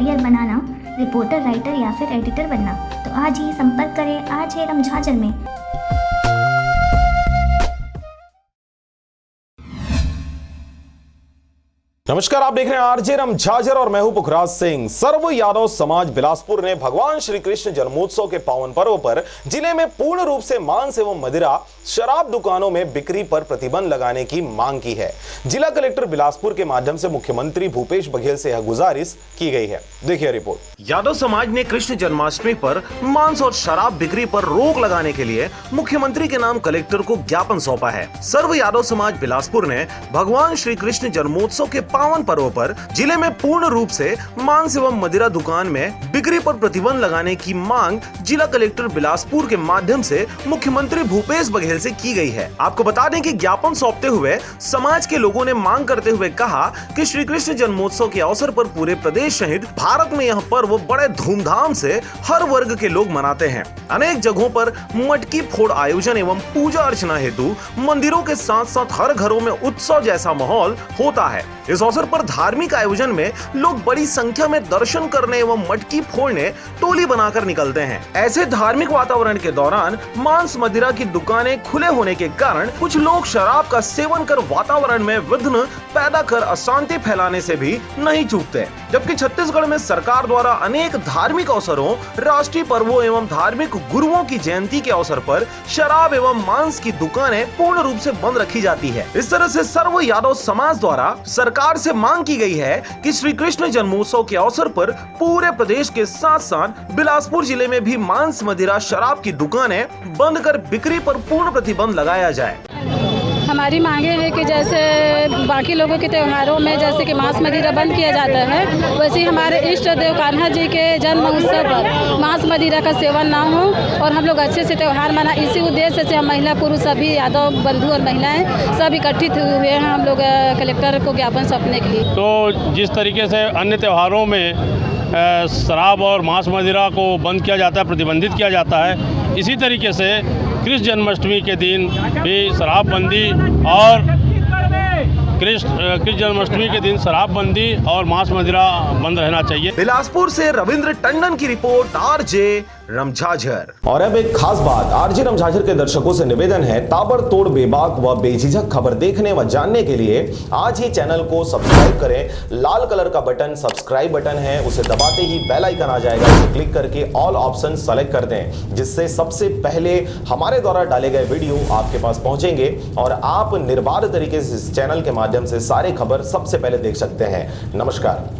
Career बनाना, reporter, writer या फिर editor बनना, तो आज ही संपर्क करें आरजे रमझाझर में। नमस्कार, आप देख रहे हैं आरजे रमझाझर और मैं हूं पुखराज सिंह। सर्व यादव समाज बिलासपुर ने भगवान श्री कृष्ण जन्मोत्सव के पावन पर्व पर जिले में पूर्ण रूप से मांस एवं मदिरा शराब दुकानों में बिक्री पर प्रतिबंध लगाने की मांग की है। जिला कलेक्टर बिलासपुर के माध्यम से मुख्यमंत्री भूपेश बघेल से यह गुजारिश की गई है। देखिए रिपोर्ट। यादव समाज ने कृष्ण जन्माष्टमी पर मांस और शराब बिक्री पर रोक लगाने के लिए मुख्यमंत्री के नाम कलेक्टर को ज्ञापन सौंपा है। सर्व यादव समाज बिलासपुर ने भगवान श्री कृष्ण जन्मोत्सव के पावन पर्व पर जिले में पूर्ण रूप से मांस एवं मदिरा दुकान में बिक्री पर प्रतिबंध लगाने की मांग जिला कलेक्टर बिलासपुर के माध्यम से मुख्यमंत्री भूपेश बघेल से की गई है। आपको बता दें कि ज्ञापन सौंपते हुए समाज के लोगों ने मांग करते हुए कहा कि श्री कृष्ण जन्मोत्सव के अवसर पर पूरे प्रदेश सहित भारत में यह पर्व बड़े धूमधाम से हर वर्ग के लोग मनाते हैं। अनेक जगहों पर मटकी फोड़ आयोजन एवं पूजा अर्चना हेतु मंदिरों के साथ साथ हर घरों में उत्सव जैसा माहौल होता है। इस अवसर पर धार्मिक आयोजन में लोग बड़ी संख्या में दर्शन करने एवं मटकी फोड़ने टोली बनाकर निकलते हैं। ऐसे धार्मिक वातावरण के दौरान मांस मदिरा की दुकानें खुले होने के कारण कुछ लोग शराब का सेवन कर वातावरण में विघ्न पैदा कर अशांति फैलाने से भी नहीं चूकते। जबकि छत्तीसगढ़ में सरकार द्वारा अनेक धार्मिक अवसरों, राष्ट्रीय पर्वों एवं धार्मिक गुरुओं की जयंती के अवसर पर शराब एवं मांस की दुकानें पूर्ण रूप से बंद रखी जाती है। इस तरह से सर्व यादव समाज द्वारा सरकार से मांग की गई है कि श्री कृष्ण जन्मोत्सव के अवसर पर पूरे प्रदेश के साथ साथ बिलासपुर जिले में भी मांस मदिरा शराब की दुकानें बंद कर बिक्री पर पूर्ण प्रतिबंध लगाया जाए। हमारी मांगे है कि जैसे बाकी लोगों के त्योहारों में जैसे कि मांस मदिरा बंद किया जाता है, वैसे ही हमारे इष्ट देव कान्हा जी के जन्म उत्सव पर मांस मदिरा का सेवन ना हो और हम लोग अच्छे से त्योहार मना। इसी उद्देश्य से हम महिला पुरुष सभी यादव बंधु और महिलाएं सब इकट्ठित हुए हैं हम लोग कलेक्टर को ज्ञापन सौंपने के लिए। तो जिस तरीके से अन्य त्योहारों में शराब और मांस मदिरा को बंद किया जाता है, प्रतिबंधित किया जाता है, इसी तरीके से कृष्ण जन्माष्टमी के दिन भी शराबबंदी और कृष्ण जन्माष्टमी के दिन शराबबंदी और मांस मदिरा बंद रहना चाहिए। बिलासपुर से रविंद्र टंडन की रिपोर्ट, आरजे रमझाझर। और अब एक खास बात, आरजे रमझाझर के दर्शकों से निवेदन है, ताबड़तोड़ बेबाक व बेझिझक खबर देखने व जानने के लिए आज ही चैनल को सब्सक्राइब करें। लाल कलर का बटन सब्सक्राइब बटन है, उसे दबाते ही बेल आइकन आ जाएगा, उसे क्लिक करके ऑल ऑप्शन सेलेक्ट कर दें, जिससे सबसे पहले हमारे द्वारा डाले गए वीडियो आपके पास पहुंचेंगे और आप निर्बाध तरीके से इस चैनल के माध्यम से सारे खबर सबसे पहले देख सकते हैं। नमस्कार।